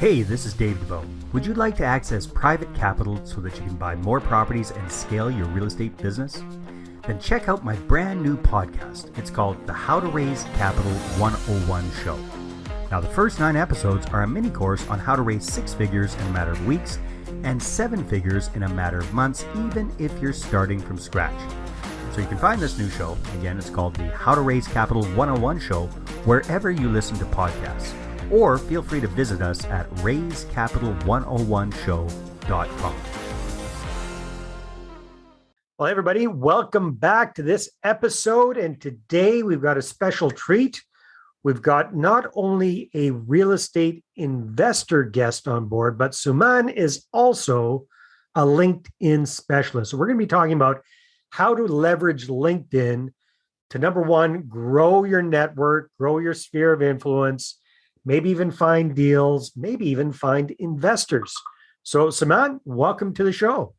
Hey, this is Dave Dubeau. Would you like to access private capital so that you can buy more properties and scale your real estate business? Then check out my brand new podcast. It's called the How to Raise Capital 101 Show. Now, the first 9 episodes are a mini course on how to raise 6 figures in a matter of weeks and 7 figures in a matter of months, even if you're starting from scratch. So you can find this new show, again, it's called the How to Raise Capital 101 Show, wherever you listen to podcasts. Or feel free to visit us at raisecapital101show.com. Well, everybody, welcome back to this episode. And today we've got a special treat. We've got not only a real estate investor guest on board, but Suman is also a LinkedIn specialist. So we're going to be talking about how to leverage LinkedIn to, number one, grow your network, grow your sphere of influence, maybe even find deals, maybe even find investors. So Suman, welcome to the show.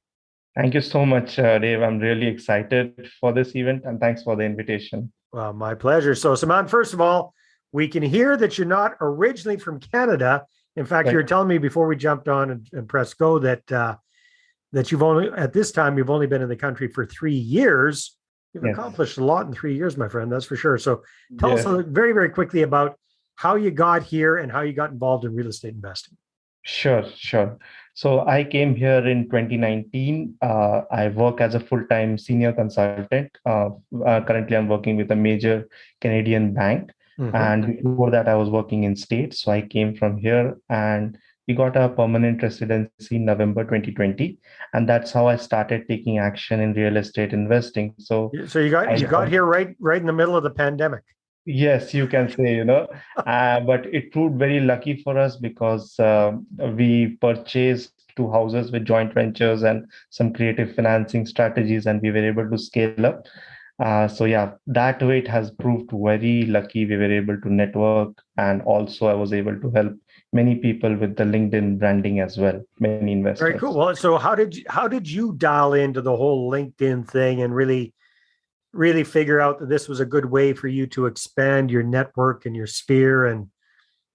Thank you so much, Dave. I'm really excited for this event and thanks for the invitation. Well, my pleasure. So Suman, first of all, we can hear that you're not originally from Canada. In fact, you were telling me before we jumped on and pressed go that you've only, at this time, you've only been in the country for 3 years. You've accomplished a lot in 3 years, my friend, that's for sure. So tell us very, very quickly about how you got here and how you got involved in real estate investing. Sure. So I came here in 2019. I work as a full-time senior consultant. Currently, I'm working with a major Canadian bank. Mm-hmm. And before that, I was working in States. So I came from here and we got a permanent residency in November 2020. And that's how I started taking action in real estate investing. So you got here right in the middle of the pandemic. Yes, you can say, but it proved very lucky for us because we purchased 2 houses with joint ventures and some creative financing strategies, and we were able to scale up. That way it has proved very lucky. We were able to network, and also I was able to help many people with the LinkedIn branding as well, many investors. Very cool. Well, so how did you dial into the whole LinkedIn thing and really figure out that this was a good way for you to expand your network and your sphere and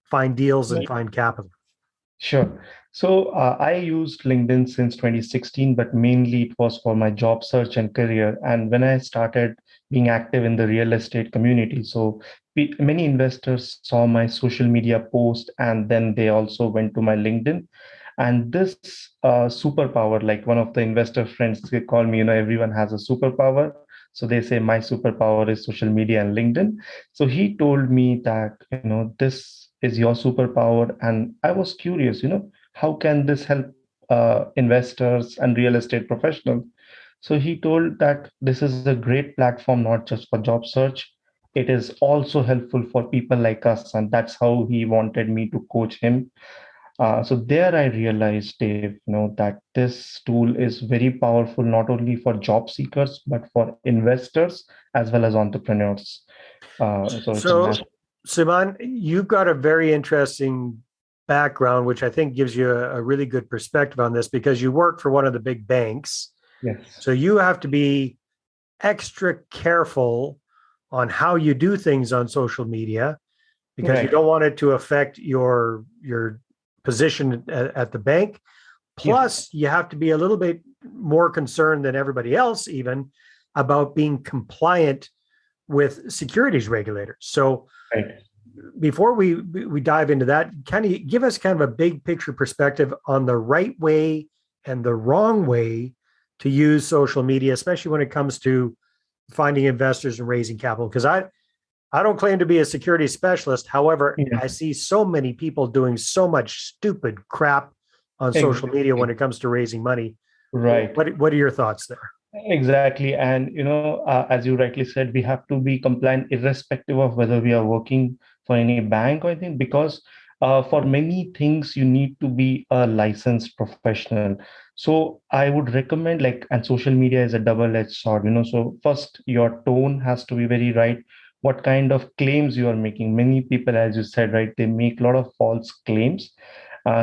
find deals and find capital? Sure. So I used LinkedIn since 2016, but mainly it was for my job search and career. And when I started being active in the real estate community, so many investors saw my social media post, and then they also went to my LinkedIn. And this superpower, like one of the investor friends, they call me, everyone has a superpower. So they say my superpower is social media and LinkedIn. So he told me that, this is your superpower. And I was curious, how can this help investors and real estate professionals? So he told that this is a great platform, not just for job search. It is also helpful for people like us. And that's how he wanted me to coach him. So there I realized, Dave, that this tool is very powerful, not only for job seekers, but for investors as well as entrepreneurs. So Suman, you've got a very interesting background, which I think gives you a really good perspective on this because you work for one of the big banks. Yes. So you have to be extra careful on how you do things on social media because you don't want it to affect your position at the bank. Plus, you have to be a little bit more concerned than everybody else even about being compliant with securities regulators. So before we dive into that, can you give us kind of a big picture perspective on the right way and the wrong way to use social media, especially when it comes to finding investors and raising capital? Because I don't claim to be a security specialist. However, I see so many people doing so much stupid crap on social media when it comes to raising money. Right. What are your thoughts there? Exactly. And, as you rightly said, we have to be compliant irrespective of whether we are working for any bank or anything, because for many things, you need to be a licensed professional. So I would recommend and social media is a double-edged sword, so first your tone has to be very right. What kind of claims you are making. Many people, as you said, right, they make a lot of false claims.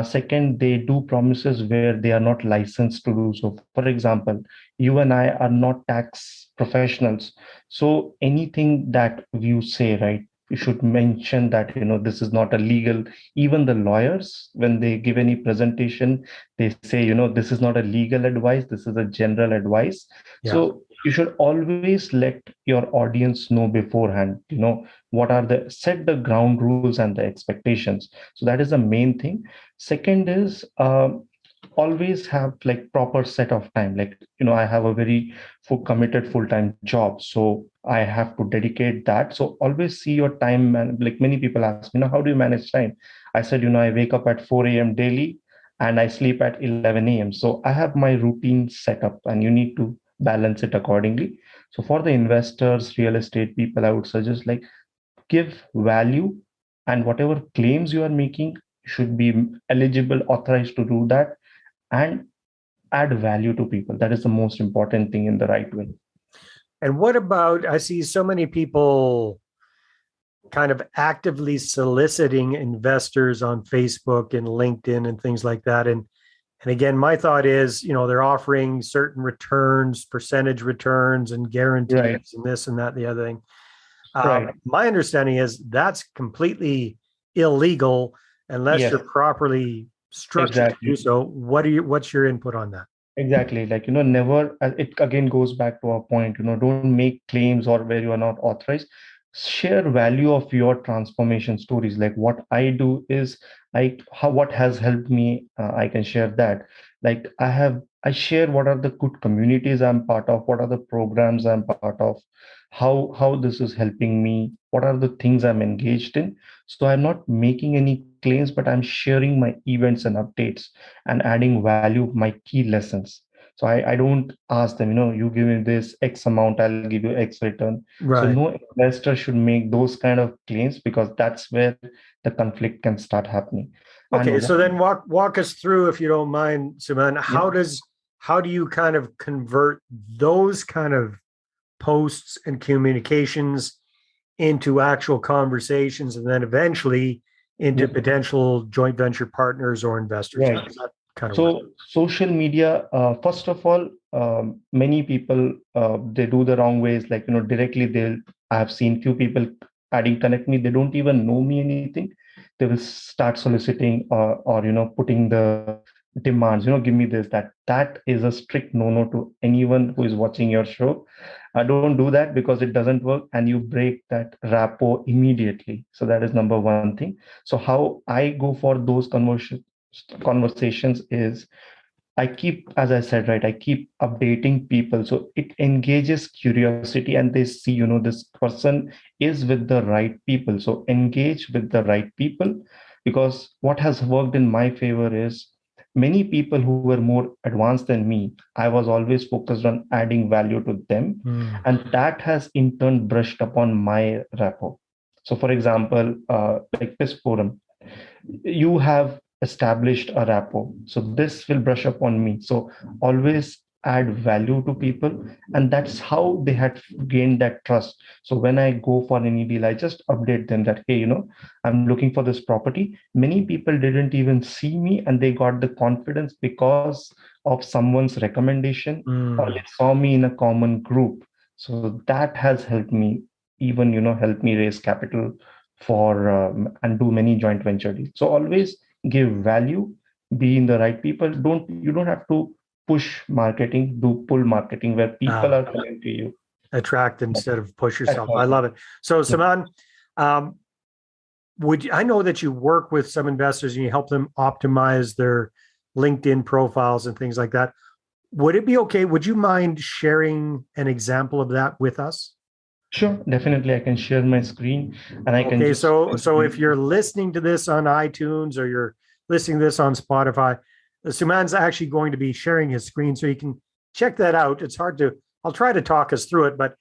Second, they do promises where they are not licensed to do so. For example, you and I are not tax professionals. So anything that you say, right, you should mention that, this is not a legal. Even the lawyers, when they give any presentation, they say, this is not a legal advice, this is a general advice. Yeah. So you should always let your audience know beforehand, what are the set the ground rules and the expectations. So that is the main thing. Second is, always have like proper set of time. Like, I have a very committed full-time job, so I have to dedicate that. So always see your time. And like many people ask me, how do you manage time? I said, I wake up at 4 a.m. daily and I sleep at 11 a.m. So I have my routine set up, and you need to balance it accordingly. So for the investors, real estate people, I would suggest like give value, and whatever claims you are making should be eligible, authorized to do that, and add value to people. That is the most important thing in the right way. And what about, I see so many people kind of actively soliciting investors on Facebook and LinkedIn and things like that. And again, my thought is, they're offering certain returns, percentage returns and guarantees Right. and this and that, and the other thing. Right. My understanding is that's completely illegal unless Yes, you're properly structured to do exactly. so. What's your input on that? Exactly. Like, never, it again goes back to our point, don't make claims or where you are not authorized. Share value of your transformation stories. Like what I do is what has helped me, I can share that. Like I share what are the good communities I'm part of, what are the programs I'm part of, how this is helping me, what are the things I'm engaged in. So I'm not making any claims, but I'm sharing my events and updates and adding value, my key lessons. So I don't ask them, you give me this X amount, I'll give you X return. So Right. no investor should make those kind of claims, because that's where the conflict can start happening. Okay, And so what, then walk us through, if you don't mind, Suman, yeah, how do you kind of convert those kind of posts and communications into actual conversations and then eventually into yeah, potential joint venture partners or investors? How right. does that kind of work? So social media, first of all, many people they do the wrong ways. Like, directly they'll. I have seen few people adding connect me. They don't even know me anything. They will start soliciting, or putting the demands. Give me this. That is a strict no-no to anyone who is watching your show. Don't do that, because it doesn't work, and you break that rapport immediately. So that is number one thing. So how I go for those conversations is, I keep, as I said, right, I keep updating people. So it engages curiosity, and they see, this person is with the right people. So engage with the right people, because what has worked in my favor is many people who were more advanced than me, I was always focused on adding value to them. Hmm. And that has in turn brushed upon my rapport. So, for example, like this forum, you have established a rapport, so this will brush up on me. So always add value to people, and that's how they had gained that trust. So when I go for any deal, I just update them that, hey, I'm looking for this property. Many people didn't even see me, and they got the confidence because of someone's recommendation, or Hmm. they saw me in a common group. So that has helped me, even help me raise capital for and do many joint venture deals. So always give value, be in the right people. You don't have to push marketing, do pull marketing where people Ah, are coming to you. attract instead of push That's yourself. all. I love it. So, Yeah. Saman, um, I know that you work with some investors and you help them optimize their LinkedIn profiles and things like that. Would it be okay? Would you mind sharing an example of that with us? Sure, definitely. I can share my screen, and I can Okay, just. so if you're listening to this on iTunes or you're listening to this on Spotify, Suman's actually going to be sharing his screen so you can check that out. It's hard to, I'll try to talk us through it, but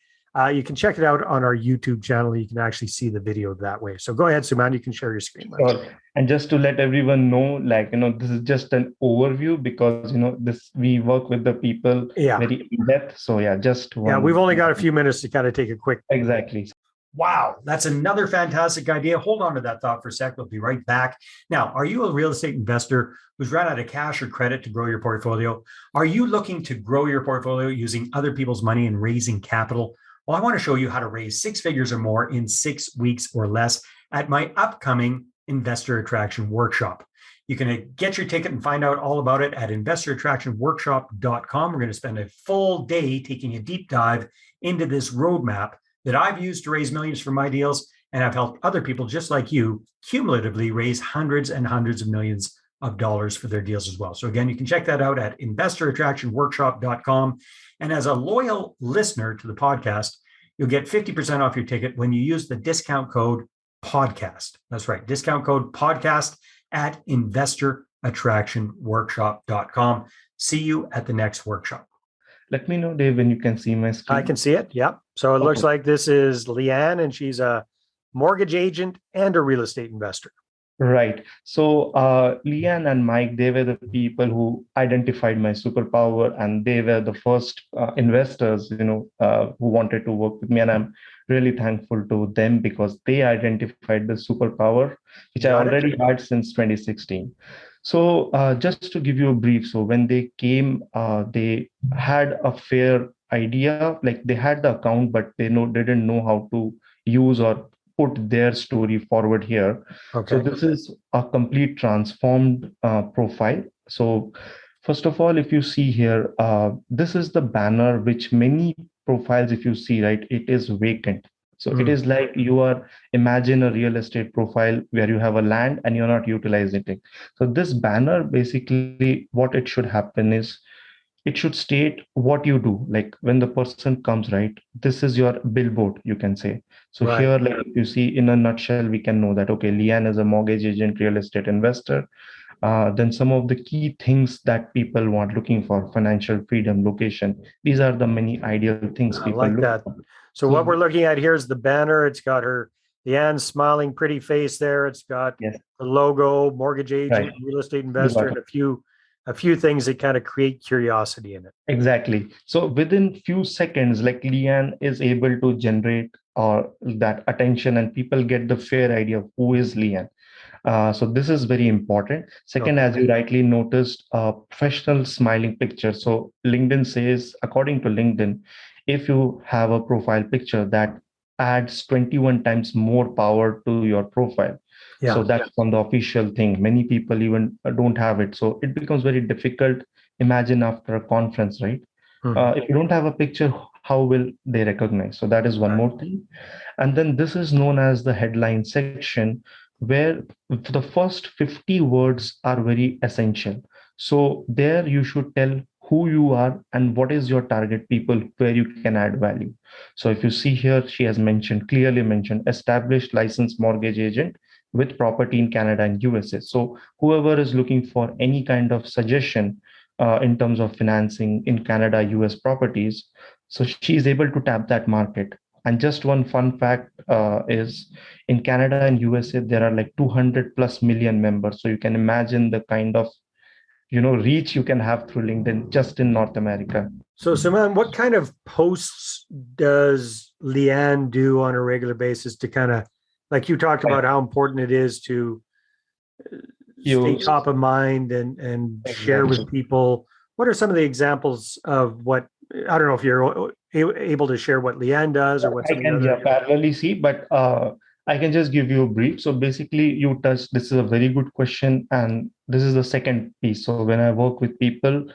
you can check it out on our YouTube channel. You can actually see the video that way. So go ahead, Suman, you can share your screen with us. Sure. And just to let everyone know, like, this is just an overview, because, this we work with the people Yeah, very in depth. So yeah, just yeah, we've one. only got a few minutes to kind of take a quick. Exactly. Wow, that's another fantastic idea. Hold on to that thought for a sec. We'll be right back. Now, are you a real estate investor who's run out of cash or credit to grow your portfolio? Are you looking to grow your portfolio using other people's money and raising capital? Well, I want to show you how to raise six figures or more in 6 weeks or less at my upcoming Investor Attraction Workshop. You can get your ticket and find out all about it at investorattractionworkshop.com. We're going to spend a full day taking a deep dive into this roadmap that I've used to raise millions for my deals, and I've helped other people just like you cumulatively raise hundreds and hundreds of millions of dollars for their deals as well. So again, you can check that out at investorattractionworkshop.com. And as a loyal listener to the podcast, you'll get 50% off your ticket when you use the discount code podcast. That's right, discount code podcast at investorattractionworkshop.com. See you at the next workshop. Let me know, Dave, when you can see my screen. I can see it. Yeah. So it looks like this is Leanne, and she's a mortgage agent and a real estate investor. Right. So Leanne and Mike, they were the people who identified my superpower, and they were the first investors, who wanted to work with me. And I'm really thankful to them because they identified the superpower, which I already had since 2016. So just to give you a brief, so when they came, they had a fair idea, like they had the account, but they didn't know how to use or put their story forward here. Okay. So this is a complete transformed profile. So first of all, if you see here, this is the banner which many profiles, if you see, right, it is vacant. So it is like imagine a real estate profile where you have a land and you're not utilizing it. So this banner, basically what it should happen is, it should state what you do. Like when the person comes, right, this is your billboard, you can say. So here, like you see, in a nutshell, we can know that, okay, Leanne is a mortgage agent, real estate investor. Then some of the key things that people want, looking for: financial freedom, location. These are the many ideal things people like look that. for. So what we're looking at here is the banner. It's got her Leanne's smiling, pretty face there. It's got the logo, mortgage agent, real estate investor, and a few things that kind of create curiosity in it. Exactly. So within few seconds, like Leanne is able to generate that attention, and people get the fair idea of who is Leanne. So this is very important. Second, as you rightly noticed, professional smiling picture. So LinkedIn says, according to LinkedIn, if you have a profile picture, that adds 21 times more power to your profile. So that's from the official thing. Many people even don't have it. So it becomes very difficult. Imagine after a conference, right? If you don't have a picture, how will they recognize? So that is one more thing. And then this is known as the headline section, where the first 50 words are very essential. So there you should tell who you are and what is your target people, where you can add value. So if you see here, she has clearly mentioned established licensed mortgage agent with property in Canada and USA. So whoever is looking for any kind of suggestion in terms of financing in Canada, US properties, so she is able to tap that market. And just one fun fact is, in Canada and USA, there are like 200 plus million members. So you can imagine the kind of reach you can have through LinkedIn just in North America. So Suman, what kind of posts does Leanne do on a regular basis to kind of, like you talked about how important it is to stay top of mind and share with people? What are some of the examples of what, I don't know if you're able to share what Leanne does or what I can parallelly see, but I can just give you a brief. So basically this is a very good question. And this is the second piece. So when I work with people,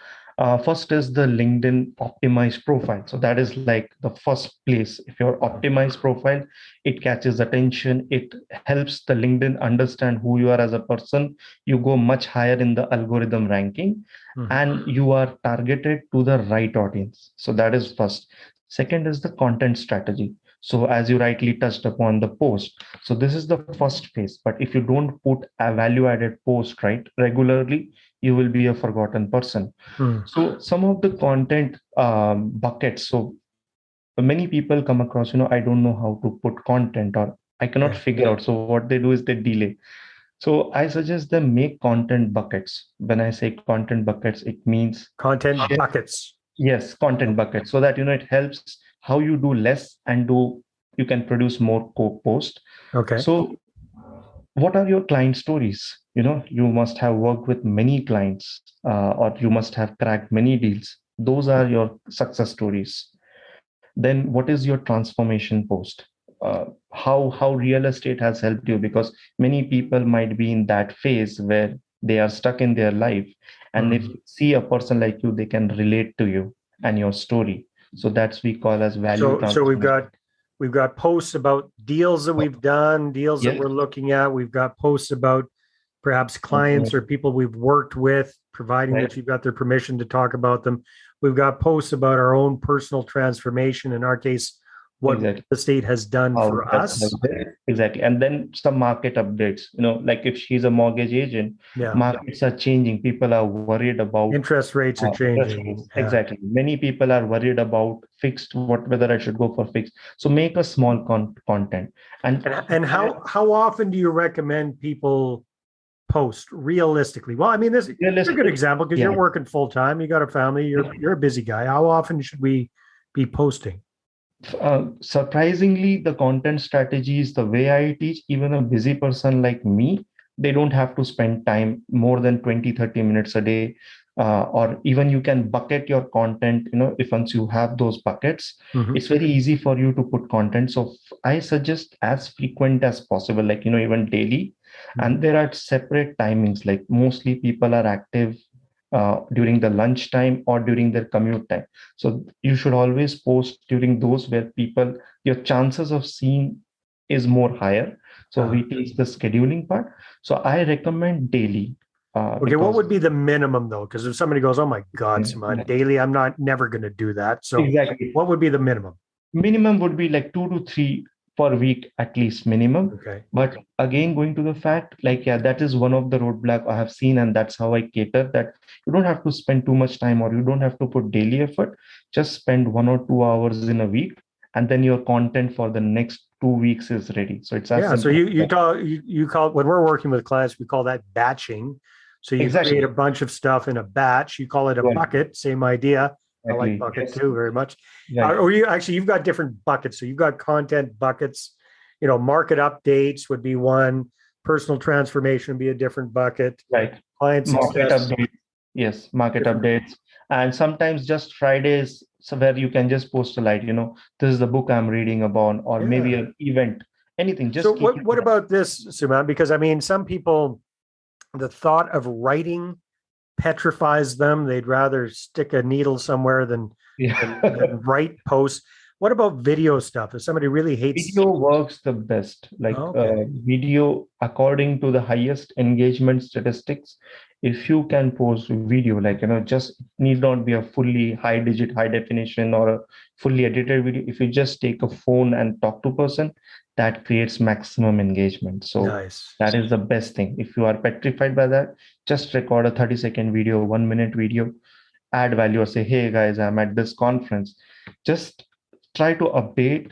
first is the LinkedIn optimized profile. So that is like the first place. If your optimized profile, it catches attention. It helps the LinkedIn understand who you are as a person. You go much higher in the algorithm ranking, and you are targeted to the right audience. So that is first. Second is the content strategy. So as you rightly touched upon, the post. So this is the first phase. But if you don't put a value added post right regularly, you will be a forgotten person. So some of the content buckets. So many people come across, I don't know how to put content, or I cannot figure out. So what they do is they delay. So I suggest them make content buckets. When I say content buckets, it means content buckets. Yes, content buckets, so that it helps how you do less and you can produce more post. Okay. So what are your client stories? You must have worked with many clients, or you must have cracked many deals. Those are your success stories. Then what is your transformation post? How real estate has helped you, because many people might be in that phase where they are stuck in their life, and if you see a person like you, they can relate to you and your story. So that's we call as value So transformation. we've got posts about deals that we've done, deals that Yes. we're looking at. We've got posts about perhaps clients or people we've worked with, providing Right. that you've got their permission to talk about them. We've got posts about our own personal transformation, in our case, what Exactly. the state has done How for that's us. helped it. Exactly. And then some market updates, like if she's a mortgage agent, Yeah. markets are changing. People are worried about Interest rates are interest changing. rates. Yeah. Exactly. Many people are worried about fixed, whether I should go for fixed. So make a small content. And how often do you recommend people post realistically? Well, I mean, this is a good realistic, example because yeah. you're working full time, you got a family, you're a busy guy. How often should we be posting? Surprisingly, the content strategies, the way I teach, even a busy person like me, they don't have to spend time more than 20-30 minutes a day. Or even you can bucket your content, if once you have those buckets, Mhm. it's very easy for you to put content. So I suggest as frequent as possible, like, even daily. And there are separate timings, like mostly people are active during the lunchtime or during their commute time. So you should always post during those where your chances of seeing is more higher. So we teach the scheduling part. So I recommend daily. Okay, what Because would be the minimum though? Because if somebody goes, "Oh my God, Suman, daily, I'm never going to do that." So, exactly, what would be the minimum? minimum would be like 2 to 3 per week at least minimum. Okay. But again, going to the fact, like, yeah, that is one of the roadblock I have seen, and that's how I cater that you don't have to spend too much time, or you don't have to put daily effort. Just spend 1 or 2 hours in a week, and then your content for the next 2 weeks is ready. So it's as Yeah. So simple as that. you call, when we're working with clients, we call that batching. So you create Exactly. a bunch of stuff in a batch. You call it a Right. bucket. Same idea. I like Exactly. bucket Yes. too very much. Right. Or you've got different buckets. So you've got content buckets. Market updates would be one. Personal transformation would be a different bucket. Right. Client Market success. updates. Yes, market Different. updates. And sometimes just Fridays, so where you can just post a light, this is the book I'm reading about, or maybe Yeah. an event, anything. So Just keep what about this, Suman? Because I mean, some people, the thought of writing petrifies them. They'd rather stick a needle somewhere than yeah. write posts. What about video stuff? If somebody really hates, Video works the best. Like, okay, video, according to the highest engagement statistics, if you can post video, like, just need not be a fully high digit, high definition, or a fully edited video. If you just take a phone and talk to person, that creates maximum engagement. So nice. that is the best thing. If you are petrified by that, just record a 30-second video, 1 minute video, add value, or say, hey guys, I'm at this conference. Just try to update,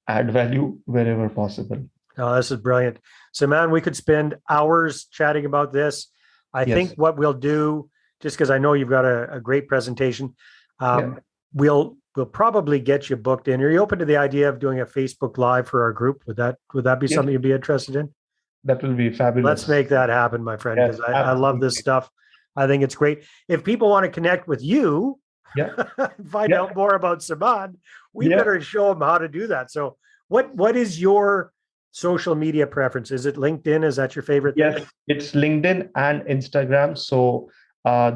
add value wherever possible. Oh, this is brilliant. So, man, we could spend hours chatting about this. I think Yes. what we'll do, just because I know you've got a great presentation, Yeah. we'll probably get you booked in. Are you open to the idea of doing a Facebook Live for our group? Would that be Yes. something you'd be interested in? That will be fabulous. Let's make that happen, my friend, because Yes, I love this absolutely. stuff. I think it's great. If people want to connect with you, Yeah. find Yeah. out more about Suman, we Yeah. better show them how to do that. So, what is your social media preference? Is it LinkedIn? Is that your favorite thing? Yes, it's LinkedIn and Instagram. So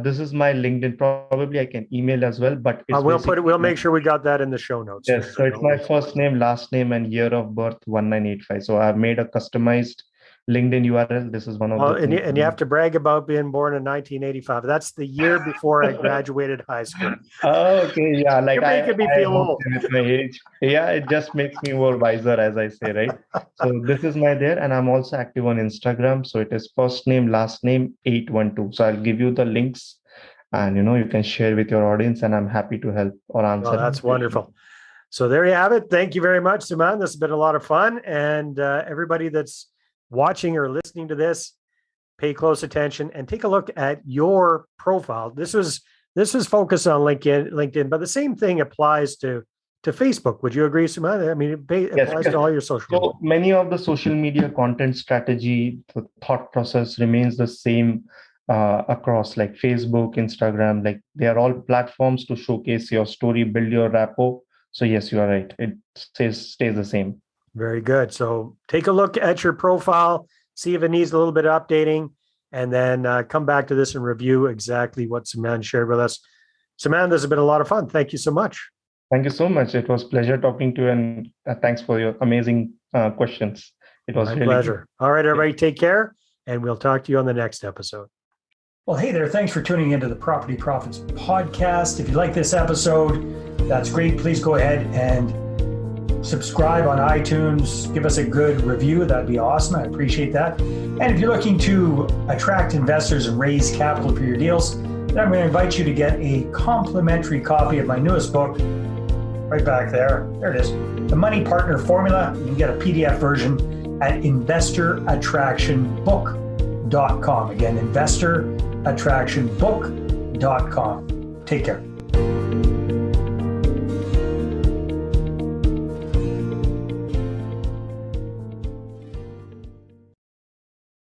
this is my LinkedIn. Probably I can email as well, but it's We'll make sure we got that in the show notes. yes. So it's my first name, last name, and year of birth 1985. So I've made a customized LinkedIn URL. This is one of Well, the and things. you have to brag about being born in 1985. That's the year before I graduated high school. Oh, okay, yeah. Like You're making me I feel hope old. with my age. Yeah, it just makes me more wiser, as I say, right? So this is my there, and I'm also active on Instagram. So it is first name, last name 812. So I'll give you the links, and you can share with your audience, and I'm happy to help or answer. Oh, that's wonderful. So there you have it. Thank you very much, Suman. This has been a lot of fun. And everybody that's watching or listening to this, pay close attention and take a look at your profile. This was focused on LinkedIn, but the same thing applies to Facebook. Would you agree, Suman? I mean, it applies Yes. to all your social media. So many of the social media content strategy, the thought process remains the same across like Facebook, Instagram. Like they are all platforms to showcase your story, build your rapport. So yes, you are right. It stays the same. Very good. So take a look at your profile, see if it needs a little bit of updating, and then come back to this and review exactly what Suman shared with us. Suman, this has been a lot of fun. Thank you so much. Thank you so much. It was a pleasure talking to you, and thanks for your amazing questions. It was My really pleasure. good. All right, everybody, take care, and we'll talk to you on the next episode. Well, hey there. Thanks for tuning into the Property Profits podcast. If you like this episode, that's great. Please go ahead and subscribe on iTunes. Give us a good review. That'd be awesome. I appreciate that. And if you're looking to attract investors and raise capital for your deals, then I'm going to invite you to get a complimentary copy of my newest book, right back there. There it is. The Money Partner Formula. You can get a PDF version at investorattractionbook.com. Again, investorattractionbook.com. Take care.